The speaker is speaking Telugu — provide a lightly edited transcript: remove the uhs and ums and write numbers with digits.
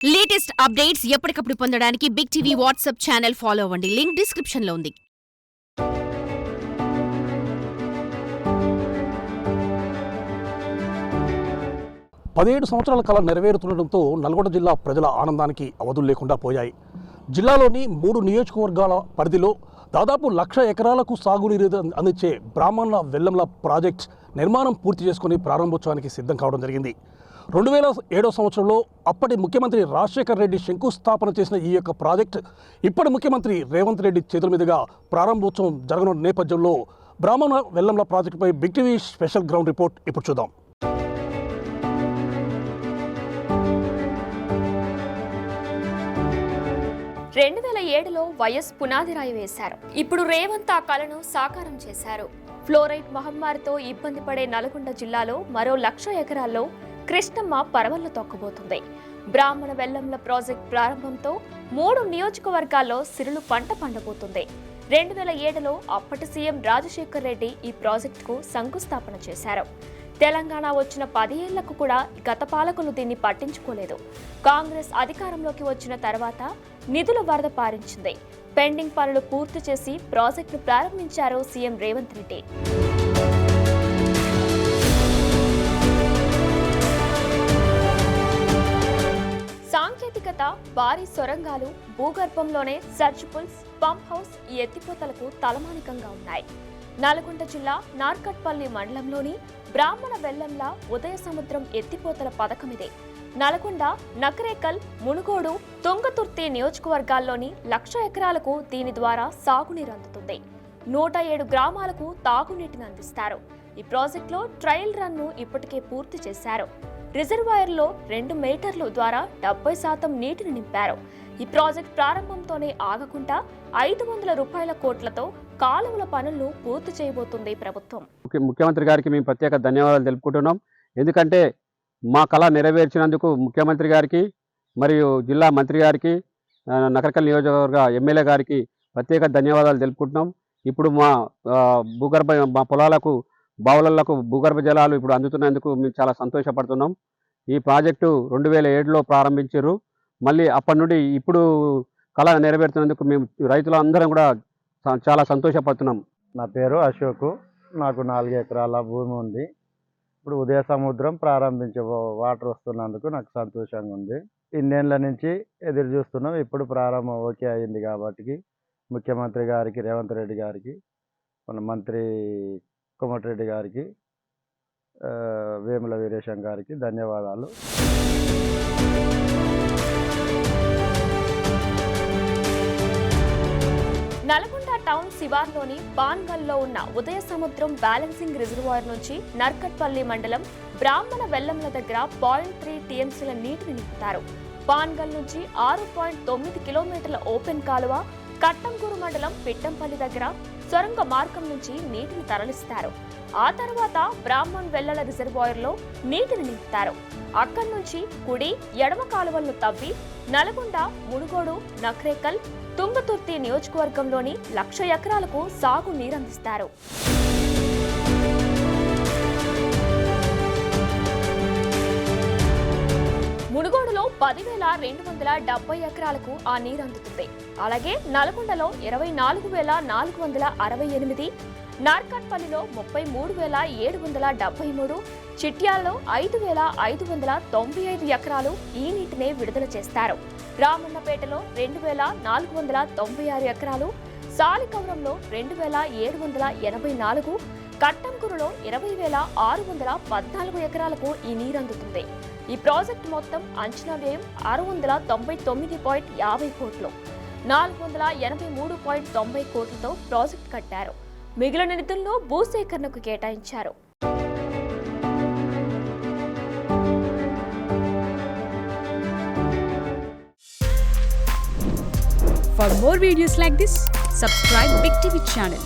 లేటెస్ట్ అప్డేట్స్ ఎప్పటికప్పుడు పొందడానికి big TV WhatsApp channel follow అవ్వండి. లింక్ డిస్క్రిప్షన్ లో ఉంది. 17 సంవత్సరాల కాలం నెరవేరుతుండటంతో నల్గొండ జిల్లా ప్రజల ఆనందానికి అవధులు లేకుండా పోయాయి. జిల్లాలోని 3 నియోజకవర్గాల పరిధిలో దాదాపు 1,00,000 ఎకరాలకు సాగునీరు అందించే బ్రాహ్మణుల వెల్లంల ప్రాజెక్ట్ నిర్మాణం పూర్తి చేసుకుని ప్రారంభోత్సవానికి సిద్ధం కావడం జరిగింది. 2007 సంవత్సరంలో అప్పటి ముఖ్యమంత్రి రాజశేఖర్ రెడ్డి శంకుస్థాపన చేసిన ఈ యొక్క ప్రాజెక్ట్ ఇప్పటి ముఖ్యమంత్రి రేవంత్ రెడ్డి చేతుల మీదుగా ప్రారంభోత్సవం జరగనున్న నేపథ్యంలో బ్రాహ్మణ వెల్లంల ప్రాజెక్టుపై Big TV special ground report ఇప్పుడు చూద్దాం. వైఎస్ పునాది రాయి వేశారు. ఇప్పుడు రేవంత్ ఆ కలను సాకారం చేశారు. ఫ్లోరైడ్ మహమ్మారితో ఇబ్బంది పడే నల్గొండ జిల్లాలో మరో 1,00,000 ఎకరాల్లో కృష్ణమ్మ పరవళ్లు తొక్కబోతుంది. బ్రాహ్మణ వెల్లంల ప్రాజెక్ట్ ప్రారంభంతో 3 నియోజకవర్గాల్లో సిరులు పంట పండబోతుంది. 2007లో అప్పటి సీఎం రాజశేఖర్ రెడ్డి ఈ ప్రాజెక్టుకు శంకుస్థాపన చేశారు. తెలంగాణ వచ్చిన 10 ఏళ్లకు కూడా గత పాలకులు దీన్ని పట్టించుకోలేదు. కాంగ్రెస్ అధికారంలోకి వచ్చిన తర్వాత నిధుల వరద పారించింది. పెండింగ్ పనులు పూర్తి చేసి ప్రాజెక్టును ప్రారంభించారు సీఎం రేవంత్ రెడ్డి. సాంకేతికత, భారీ సొరంగాలు, భూగర్భంలోనే సర్చ్ పుల్స్, పంప్ హౌస్ ఈ ఎత్తిపోతలకు తలమానికంగా ఉన్నాయి. నల్గొండ జిల్లా నార్కట్పల్లి మండలంలోని బ్రాహ్మణ వెల్లంల ఉదయ సముద్రం ఎత్తిపోతల పథకం ఇదే. నల్గొండ, నకరేకల్, మునుగోడు, తుంగతుర్తి నియోజకవర్గాల్లోని 1,00,000 ఎకరాలకు దీని ద్వారా సాగునీరు అందుతుంది. 107 గ్రామాలకు తాగునీటిని అందిస్తారు. ఈ ప్రాజెక్టులో ట్రయల్ రన్ను ఇప్పటికే పూర్తి చేశారు. రిజర్వాయర్లో 2 మీటర్ల ద్వారా 70% నీటిని నింపారు. ఈ ప్రాజెక్ట్ ప్రారంభంతోనే ఆగకుండా 500 కోట్లతో కాలువల పనులను పూర్తి చేయబోతుంది ప్రభుత్వం. ముఖ్యమంత్రి గారికి మేము ప్రత్యేక ధన్యవాదాలు తెలుపుకుంటున్నాం. ఎందుకంటే మా కళ నెరవేర్చినందుకు ముఖ్యమంత్రి గారికి మరియు జిల్లా మంత్రి గారికి, నకరకల్ నియోజకవర్గ ఎమ్మెల్యే గారికి ప్రత్యేక ధన్యవాదాలు తెలుపుకుంటున్నాం. ఇప్పుడు మా పొలాలకు, బావులకు భూగర్భ జలాలు ఇప్పుడు అందుతున్నందుకు మేము చాలా సంతోషపడుతున్నాం. ఈ ప్రాజెక్టు 2007లో ప్రారంభించారు. మళ్ళీ అప్పటి నుండి ఇప్పుడు కళ నెరవేరుతున్నందుకు మేము రైతులందరం కూడా చాలా సంతోషపడుతున్నాం. నా పేరు అశోక్. నాకు 4 ఎకరాల భూమి ఉంది. ఇప్పుడు ఉదయ సముద్రం ప్రారంభించే వాటర్ వస్తున్నందుకు నాకు సంతోషంగా ఉంది. ఇన్నేళ్ల నుంచి ఎదురు చూస్తున్నాం. ఇప్పుడు ప్రారంభం ఓకే అయింది కాబట్టి ముఖ్యమంత్రి గారికి, రేవంత్ రెడ్డి గారికి, మన మంత్రి కోమటిరెడ్డి గారికి, వేముల వీరేశం గారికి ధన్యవాదాలు. నల్గొండ టౌన్ శివార్లోని పాన్గల్లో ఉన్న ఉదయ సముద్రం బ్యాలెన్సింగ్ రిజర్వాయర్ నుంచి నర్కట్పల్లి మండలం బ్రాహ్మణ వెల్లంల దగ్గర 0.3 టీఎంసీల నీటిని నింపుతారు. పాన్గల్ నుంచి 6.9 కిలోమీటర్ల ఓపెన్ కాలువ, కట్టంగూరు మండలం పిట్టంపల్లి దగ్గర సొరంగ మార్గం నుంచి నీటిని తరలిస్తారు. ఆ తర్వాత బ్రాహ్మణ్ వెల్లల రిజర్వాయర్లో నీటిని నింపుతారు. అక్కడి నుంచి కుడి, ఎడమ కాలువలను తవ్వి నల్గొండ, మునుగోడు, నకరేకల్, తుంగతుర్తి నియోజకవర్గంలోని 1,00,000 ఎకరాలకు సాగు నీరందిస్తారు. మునుగోడులో 10,270 ఎకరాలకు ఆ నీరు అందుతుంది. అలాగే నల్గొండలో 24,468, నార్కట్పల్లిలో 33,773, చిట్యాల్లో 5,595 ఎకరాలు ఈ నీటినే విడుదల చేస్తారు. రామన్నపేటలో 2,496 ఎకరాలు, సాలికౌరంలో 2,784, కట్టంకురులో 20,614 ఎకరాలకు ఈ నీరందుతుంది. ఈ ప్రాజెక్టు మొత్తం అంచనా వ్యయం 699.50 కోట్లు. 483.90 కోట్లతో ప్రాజెక్టు కట్టారు. మిగిలిన నిధులను భూసేకరణకు కేటాయించారు. For more videos like this, subscribe Big TV channel.